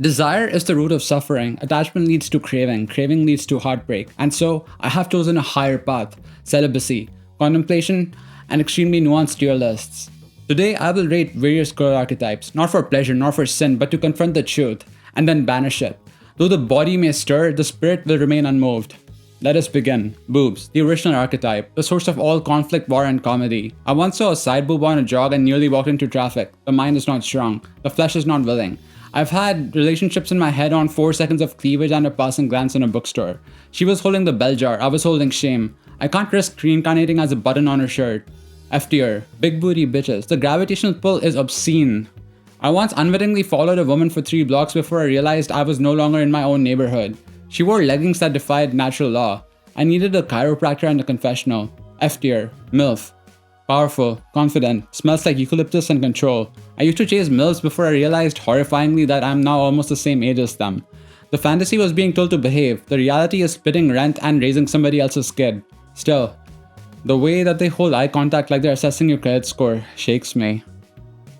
Desire is the root of suffering. Attachment leads to craving. Craving leads to heartbreak. And so, I have chosen a higher path: celibacy, contemplation, and extremely nuanced tier lists. Today, I will rate various girl archetypes, not for pleasure nor for sin, but to confront the truth, and then banish it. Though the body may stir, the spirit will remain unmoved. Let us begin. Boobs, the original archetype, the source of all conflict, war, and comedy. I once saw a side boob on a jog and nearly walked into traffic. The mind is not strong. The flesh is not willing. I've had relationships in my head on 4 seconds of cleavage and a passing glance in a bookstore. She was holding the bell jar. I was holding shame. I can't risk reincarnating as a button on her shirt. F tier. Big booty bitches. The gravitational pull is obscene. I once unwittingly followed a woman for 3 blocks before I realized I was no longer in my own neighborhood. She wore leggings that defied natural law. I needed a chiropractor and a confessional. F tier. MILF. Powerful, confident, smells like eucalyptus and control. I used to chase MILFs before I realized horrifyingly that I'm now almost the same age as them. The fantasy was being told to behave. The reality is splitting rent and raising somebody else's kid. Still, the way that they hold eye contact like they're assessing your credit score shakes me.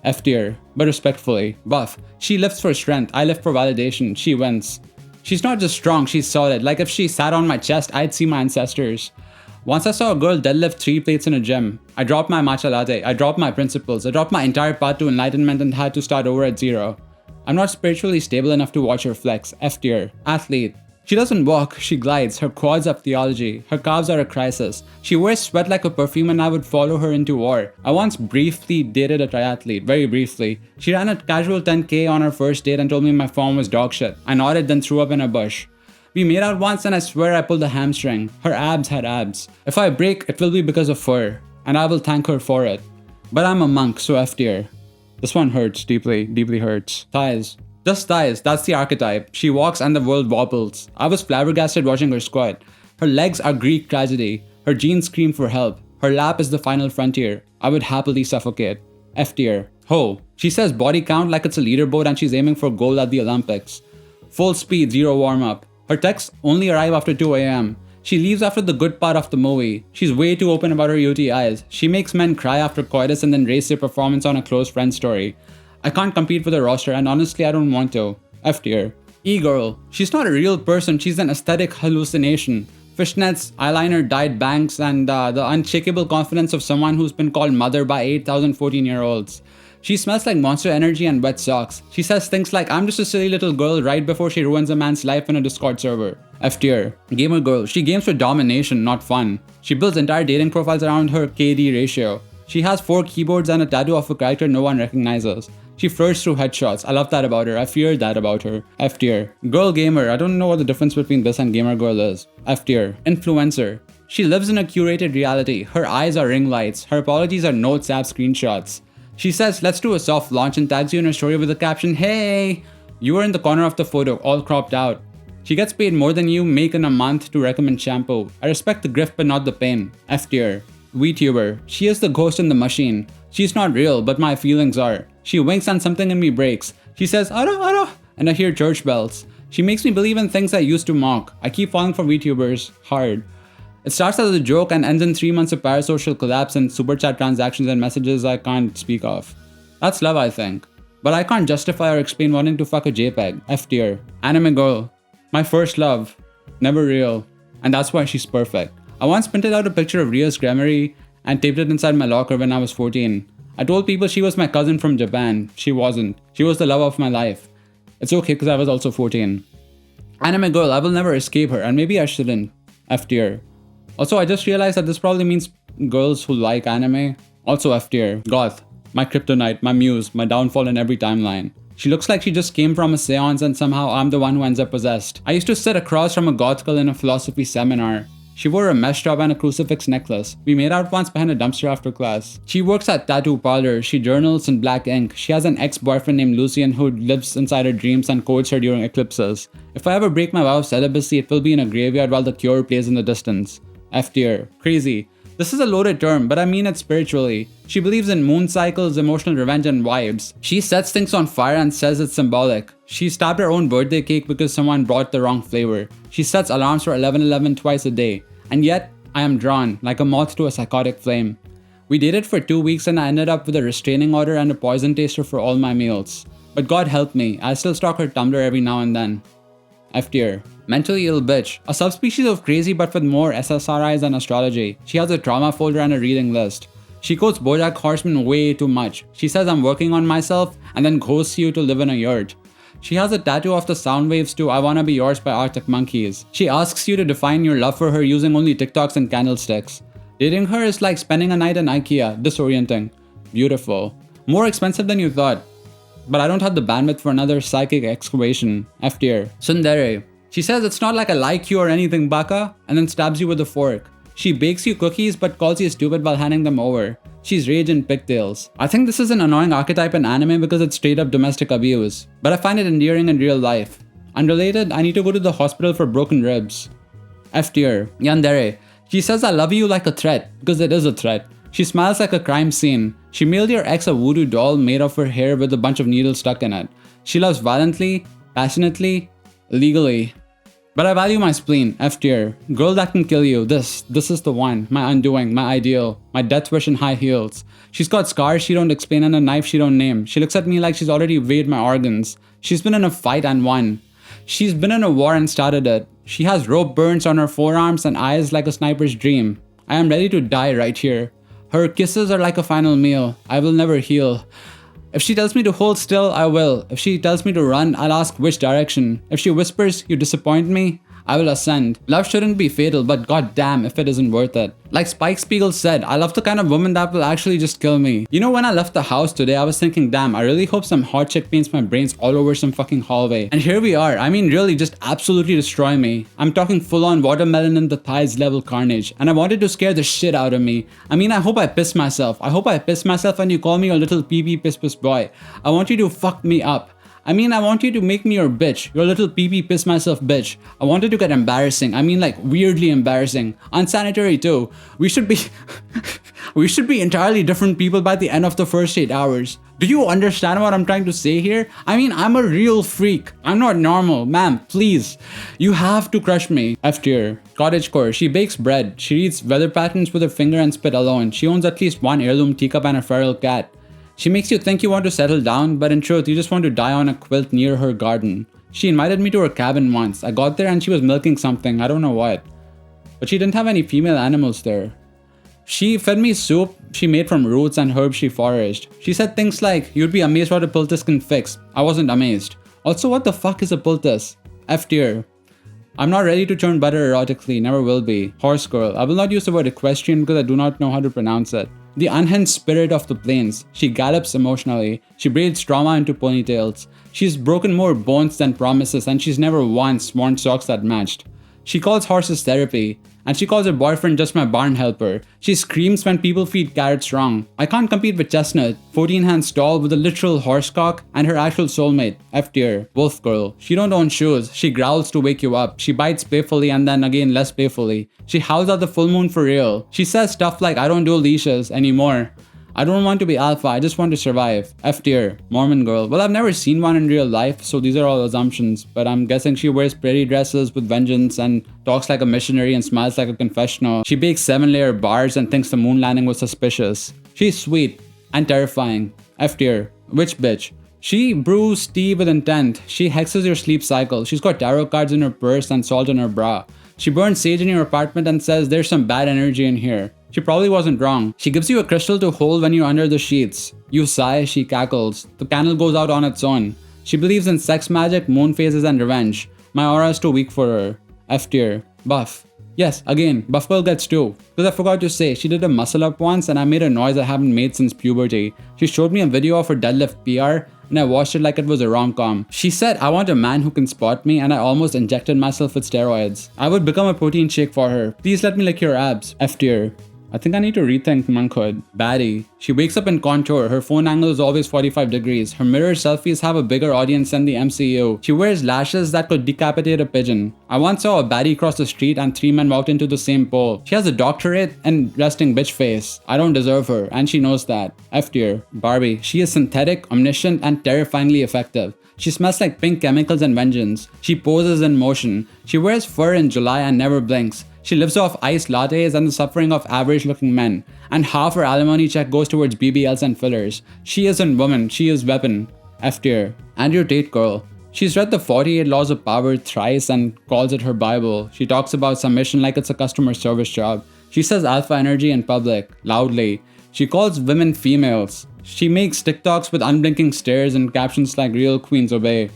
F tier, but respectfully. Buff. She lives for strength, I live for validation. She wins. She's not just strong, she's solid. Like if she sat on my chest, I'd see my ancestors. Once I saw a girl deadlift 3 plates in a gym. I dropped my matcha latte, I dropped my principles, I dropped my entire path to enlightenment and had to start over at 0. I'm not spiritually stable enough to watch her flex. F tier. Athlete. She doesn't walk, she glides. Her quads have theology. Her calves are a crisis. She wears sweat like a perfume and I would follow her into war. I once briefly dated a triathlete, very briefly. She ran a casual 10k on her first date and told me my form was dog shit. I nodded, then threw up in a bush. We made out once and I swear I pulled a hamstring. Her abs had abs. If I break, it will be because of fur, and I will thank her for it. But I'm a monk, so F tier. This one hurts, deeply, deeply hurts. Thighs. Just thighs, that's the archetype. She walks and the world wobbles. I was flabbergasted watching her squat. Her legs are Greek tragedy. Her jeans scream for help. Her lap is the final frontier. I would happily suffocate. F tier. Ho. She says body count like it's a leaderboard and she's aiming for gold at the Olympics. Full speed, 0 warm-up. Her texts only arrive after 2 a.m. She leaves after the good part of the movie. She's way too open about her UTIs. She makes men cry after coitus and then raise their performance on a close friend story. I can't compete with her roster and honestly I don't want to. F tier. E-girl. She's not a real person, she's an aesthetic hallucination. Fishnets, eyeliner, dyed bangs, and the unshakable confidence of someone who's been called mother by 8,000 14-year-olds. She smells like Monster Energy and wet socks. She says things like, I'm just a silly little girl right before she ruins a man's life in a Discord server. F tier. Gamer girl. She games for domination, not fun. She builds entire dating profiles around her KD ratio. She has 4 keyboards and a tattoo of a character no one recognizes. She flirts through headshots. I love that about her. I feared that about her. F tier. Girl gamer. I don't know what the difference between this and gamer girl is. F tier. Influencer. She lives in a curated reality. Her eyes are ring lights. Her apologies are notes app screenshots. She says, let's do a soft launch and tags you in her story with the caption, hey, you are in the corner of the photo, all cropped out. She gets paid more than you make in a month to recommend shampoo. I respect the grift but not the pain. F tier. VTuber. She is the ghost in the machine. She's not real, but my feelings are. She winks and something in me breaks. She says, ara, ara, and I hear church bells. She makes me believe in things I used to mock. I keep falling for VTubers. Hard. It starts as a joke and ends in 3 months of parasocial collapse and super chat transactions and messages I can't speak of. That's love, I think. But I can't justify or explain wanting to fuck a JPEG. F tier. Anime girl. My first love. Never real. And that's why she's perfect. I once printed out a picture of Ria's Grammary and taped it inside my locker when I was 14. I told people she was my cousin from Japan. She wasn't. She was the love of my life. It's okay because I was also 14. Anime girl, I will never escape her and maybe I shouldn't. F tier. Also, I just realized that this probably means girls who like anime. Also F tier. Goth. My kryptonite, my muse, my downfall in every timeline. She looks like she just came from a seance and somehow I'm the one who ends up possessed. I used to sit across from a goth girl in a philosophy seminar. She wore a mesh top and a crucifix necklace. We made out once behind a dumpster after class. She works at tattoo parlors. She journals in black ink. She has an ex-boyfriend named Lucian who lives inside her dreams and courts her during eclipses. If I ever break my vow of celibacy, it will be in a graveyard while The Cure plays in the distance. F tier. Crazy. This is a loaded term, but I mean it spiritually. She believes in moon cycles, emotional revenge, and vibes. She sets things on fire and says it's symbolic. She stabbed her own birthday cake because someone brought the wrong flavor. She sets alarms for 11:11 twice a day. And yet, I am drawn, like a moth to a psychotic flame. We dated for 2 weeks and I ended up with a restraining order and a poison taster for all my meals. But God help me, I still stalk her Tumblr every now and then. F tier. Mentally ill bitch. A subspecies of crazy but with more SSRIs than astrology. She has a trauma folder and a reading list. She quotes BoJack Horseman way too much. She says I'm working on myself and then ghosts you to live in a yurt. She has a tattoo of the sound waves to I Wanna Be Yours by Arctic Monkeys. She asks you to define your love for her using only TikToks and candlesticks. Dating her is like spending a night in IKEA, disorienting. Beautiful. More expensive than you thought. But I don't have the bandwidth for another psychic excavation. F tier. Tsundere. She says it's not like I like you or anything, baka, and then stabs you with a fork. She bakes you cookies but calls you stupid while handing them over. She's rage in pigtails. I think this is an annoying archetype in anime because it's straight up domestic abuse, but I find it endearing in real life. Unrelated, I need to go to the hospital for broken ribs. F tier. Yandere. She says I love you like a threat, because it is a threat. She smiles like a crime scene. She mailed your ex a voodoo doll made of her hair with a bunch of needles stuck in it. She loves violently, passionately, illegally. But I value my spleen, F tier. Girl that can kill you, this is the one. My undoing, my ideal, my death wish in high heels. She's got scars she don't explain and a knife she don't name. She looks at me like she's already weighed my organs. She's been in a fight and won. She's been in a war and started it. She has rope burns on her forearms and eyes like a sniper's dream. I am ready to die right here. Her kisses are like a final meal. I will never heal. If she tells me to hold still, I will. If she tells me to run, I'll ask which direction. If she whispers, you disappoint me, I will ascend. Love shouldn't be fatal, but goddamn if it isn't worth it. Like Spike Spiegel said, I love the kind of woman that will actually just kill me. You know, when I left the house today, I was thinking, damn, I really hope some hot chick paints my brains all over some fucking hallway. And here we are. I mean, really just absolutely destroy me. I'm talking full on watermelon in the thighs level carnage. And I wanted to scare the shit out of me. I mean, I hope I piss myself. I hope I piss myself and you call me your little pee-pee piss boy. I want you to fuck me up. I mean, I want you to make me your bitch, your little pee-pee piss myself bitch. I want it to get embarrassing. I mean, like weirdly embarrassing. Unsanitary too. We should be we should be entirely different people by the end of the first 8 hours. Do you understand what I'm trying to say here? I mean, I'm a real freak. I'm not normal. Ma'am, please. You have to crush me. F tier. Cottagecore. She bakes bread. She reads weather patterns with her finger and spit alone. She owns at least one heirloom teacup and a feral cat. She makes you think you want to settle down, but in truth, you just want to die on a quilt near her garden. She invited me to her cabin once. I got there and she was milking something, I don't know what. But she didn't have any female animals there. She fed me soup she made from roots and herbs she foraged. She said things like, you'd be amazed what a poultice can fix. I wasn't amazed. Also, what the fuck is a poultice? F tier. I'm not ready to churn butter erotically, never will be. Horse girl. I will not use the word equestrian because I do not know how to pronounce it. The unhinged spirit of the plains. She gallops emotionally. She braids trauma into ponytails. She's broken more bones than promises and she's never once worn socks that matched. She calls horses therapy. And she calls her boyfriend just my barn helper. She screams when people feed carrots wrong. I can't compete with Chestnut, 14 hands tall with a literal horsecock and her actual soulmate, F tier, wolf girl. She don't own shoes. She growls to wake you up. She bites playfully and then again less playfully. She howls at the full moon for real. She says stuff like I don't do leashes anymore. I don't want to be alpha, I just want to survive. F tier, Mormon girl. Well, I've never seen one in real life, so these are all assumptions, but I'm guessing she wears pretty dresses with vengeance and talks like a missionary and smiles like a confessional. She bakes 7-layer bars and thinks the moon landing was suspicious. She's sweet and terrifying. F tier, witch bitch. She brews tea with intent. She hexes your sleep cycle. She's got tarot cards in her purse and salt in her bra. She burns sage in your apartment and says there's some bad energy in here. She probably wasn't wrong. She gives you a crystal to hold when you're under the sheets. You sigh, she cackles. The candle goes out on its own. She believes in sex magic, moon phases, and revenge. My aura is too weak for her. F tier. Buff. Yes, again, buff girl gets 2. Because I forgot to say, she did a muscle up once and I made a noise I haven't made since puberty. She showed me a video of her deadlift PR and I watched it like it was a rom-com. She said, I want a man who can spot me and I almost injected myself with steroids. I would become a protein shake for her. Please let me lick your abs. F tier. I think I need to rethink monkhood. Baddie. She wakes up in contour. Her phone angle is always 45 degrees. Her mirror selfies have a bigger audience than the MCU. She wears lashes that could decapitate a pigeon. I once saw a baddie cross the street and 3 men walked into the same pole. She has a doctorate and resting bitch face. I don't deserve her and she knows that. F tier. Barbie. She is synthetic, omniscient, and terrifyingly effective. She smells like pink chemicals and vengeance. She poses in motion. She wears fur in July and never blinks. She lives off iced lattes and the suffering of average-looking men. And half her alimony check goes towards BBLs and fillers. She isn't woman, she is weapon. F tier. Andrew Tate girl. She's read the 48 Laws of Power thrice and calls it her Bible. She talks about submission like it's a customer service job. She says alpha energy in public, loudly. She calls women females. She makes TikToks with unblinking stares and captions like real queens obey.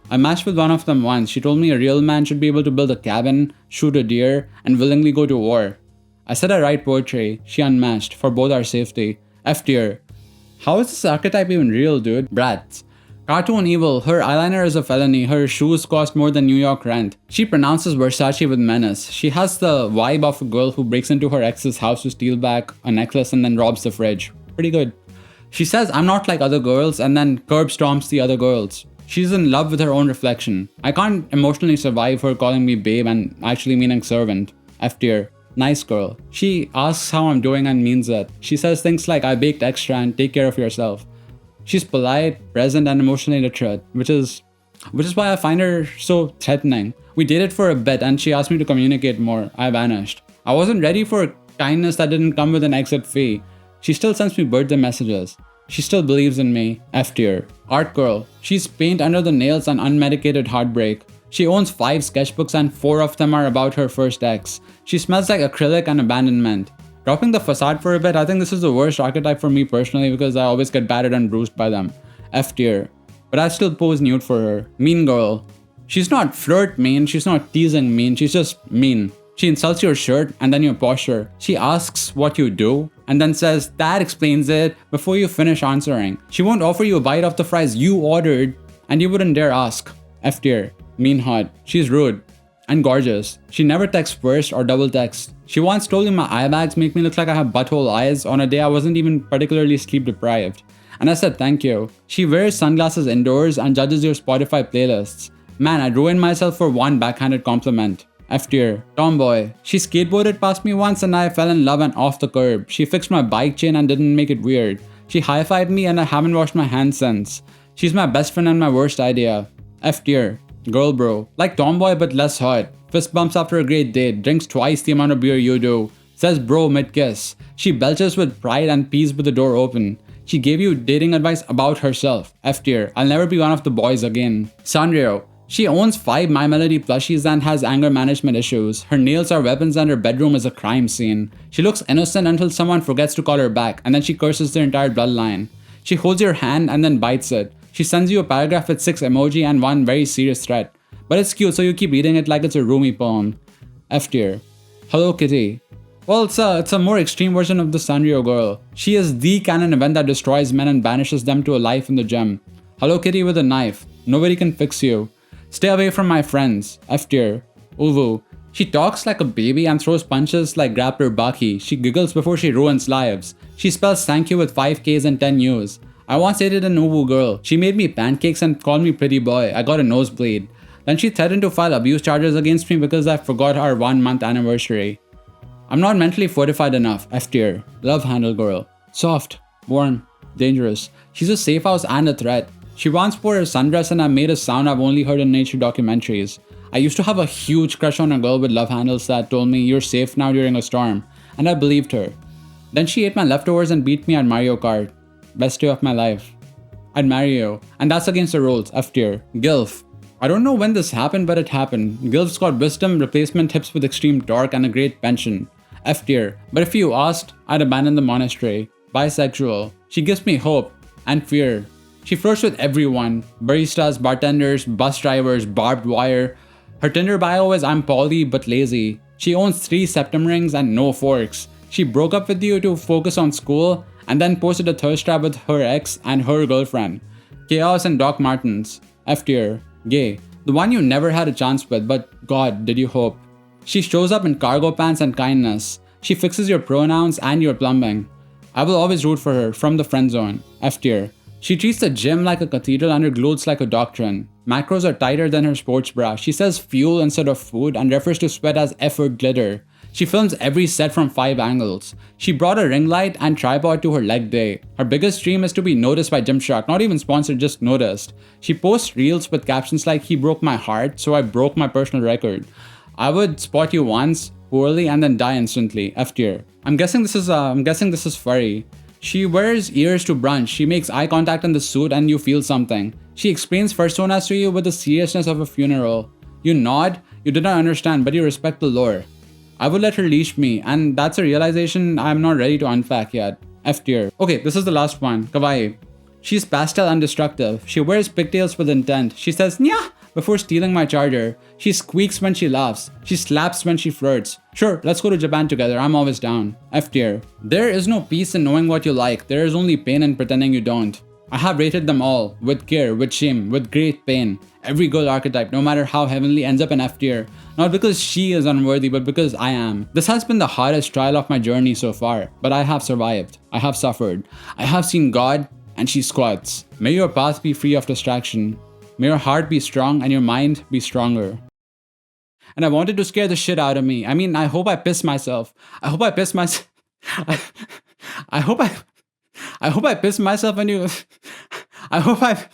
I matched with one of them once. She told me a real man should be able to build a cabin, shoot a deer, and willingly go to war. I said I write poetry. She unmatched, for both our safety. F tier. How is this archetype even real, dude? Brats. Cartoon evil. Her eyeliner is a felony. Her shoes cost more than New York rent. She pronounces Versace with menace. She has the vibe of a girl who breaks into her ex's house to steal back a necklace and then robs the fridge. Pretty good. She says I'm not like other girls and then curb stomps the other girls. She's in love with her own reflection. I can't emotionally survive her calling me babe and actually meaning servant. F tier. Nice girl. She asks how I'm doing and means it. She says things like I baked extra and take care of yourself. She's polite, present, and emotionally literate, which is why I find her so threatening. We dated for a bit and she asked me to communicate more. I vanished. I wasn't ready for kindness that didn't come with an exit fee. She still sends me birthday messages. She still believes in me. F tier. Art girl. She's paint under the nails and unmedicated heartbreak. She owns 5 sketchbooks and 4 of them are about her first ex. She smells like acrylic and abandonment. Dropping the facade for a bit, I think this is the worst archetype for me personally because I always get battered and bruised by them. F tier. But I still pose nude for her. Mean girl. She's not flirt mean, she's not teasing mean, she's just mean. She insults your shirt and then your posture. She asks what you do and then says that explains it before you finish answering. She won't offer you a bite of the fries you ordered and you wouldn't dare ask. F tier. Mean hot. She's rude. And gorgeous. She never texts first or double texts. She once told me my eye bags make me look like I have butthole eyes on a day I wasn't even particularly sleep deprived. And I said thank you. She wears sunglasses indoors and judges your Spotify playlists. Man, I ruined myself for one backhanded compliment. F tier. Tomboy. She skateboarded past me once and I fell in love and off the curb. She fixed my bike chain and didn't make it weird. She high-fived me and I haven't washed my hands since. She's my best friend and my worst idea. F tier. Girl bro. Like tomboy but less hot. Fist bumps after a great date. Drinks twice the amount of beer you do. Says bro mid-kiss. She belches with pride and pees with the door open. She gave you dating advice about herself. F tier. I'll never be one of the boys again. Sanrio. She owns 5 My Melody plushies and has anger management issues. Her nails are weapons and her bedroom is a crime scene. She looks innocent until someone forgets to call her back and then she curses their entire bloodline. She holds your hand and then bites it. She sends you a paragraph with 6 emoji and 1 very serious threat. But it's cute so you keep reading it like it's a Rumi poem. F tier. Hello Kitty. Well, it's a more extreme version of the Sanrio girl. She is the canon event that destroys men and banishes them to a life in the gym. Hello Kitty with a knife. Nobody can fix you. Stay away from my friends. F tier. Uwu. She talks like a baby and throws punches like grappler Baki. She giggles before she ruins lives. She spells thank you with 5 Ks and 10 U's. I once dated an Uwu girl. She made me pancakes and called me pretty boy. I got a nosebleed. Then she threatened to file abuse charges against me because I forgot our 1-month anniversary. I'm not mentally fortified enough. F tier. Love handle girl. Soft. Warm. Dangerous. She's a safe house and a threat. She once wore a sundress and I made a sound I've only heard in nature documentaries. I used to have a huge crush on a girl with love handles that told me you're safe now during a storm. And I believed her. Then she ate my leftovers and beat me at Mario Kart. Best day of my life. I'd marry you. And that's against the rules. F tier. Gilf. I don't know when this happened, but it happened. Gilf's got wisdom, replacement hips with extreme torque, and a great pension. F tier. But if you asked, I'd abandon the monastery. Bisexual. She gives me hope. And fear. She flirts with everyone. Baristas, bartenders, bus drivers, barbed wire. Her Tinder bio is I'm poly but lazy. She owns 3 septum rings and no forks. She broke up with you to focus on school and then posted a thirst trap with her ex and her girlfriend. Chaos and Doc Martens. F tier. Gay. The one you never had a chance with, but God, did you hope. She shows up in cargo pants and kindness. She fixes your pronouns and your plumbing. I will always root for her from the friend zone. F tier. She treats the gym like a cathedral and her clothes like a doctrine. Macros are tighter than her sports bra. She says fuel instead of food and refers to sweat as effort glitter. She films every set from 5 angles. She brought a ring light and tripod to her leg day. Her biggest dream is to be noticed by Gymshark, not even sponsored, just noticed. She posts reels with captions like he broke my heart, so I broke my personal record. I would spot you once, poorly, and then die instantly. F tier. I'm guessing this is furry. She wears ears to brunch, she makes eye contact in the suit and you feel something. She explains personas to you with the seriousness of a funeral. You nod, you do not understand, but you respect the lore. I would let her leash me, and that's a realization I'm not ready to unpack yet. F tier. Okay, this is the last one. Kawaii. She's pastel and destructive. She wears pigtails with intent. She says "nya" before stealing my charger. She squeaks when she laughs. She slaps when she flirts. Sure, let's go to Japan together. I'm always down. F tier. There is no peace in knowing what you like. There is only pain in pretending you don't. I have rated them all, with care, with shame, with great pain. Every girl archetype, no matter how heavenly, ends up in F tier. Not because she is unworthy, but because I am. This has been the hardest trial of my journey so far, but I have survived. I have suffered. I have seen God, and she squats. May your path be free of distraction. May your heart be strong and your mind be stronger. And I wanted to scare the shit out of me. I mean, I hope I piss myself. I hope I piss myself. I hope I piss myself and you. I hope I.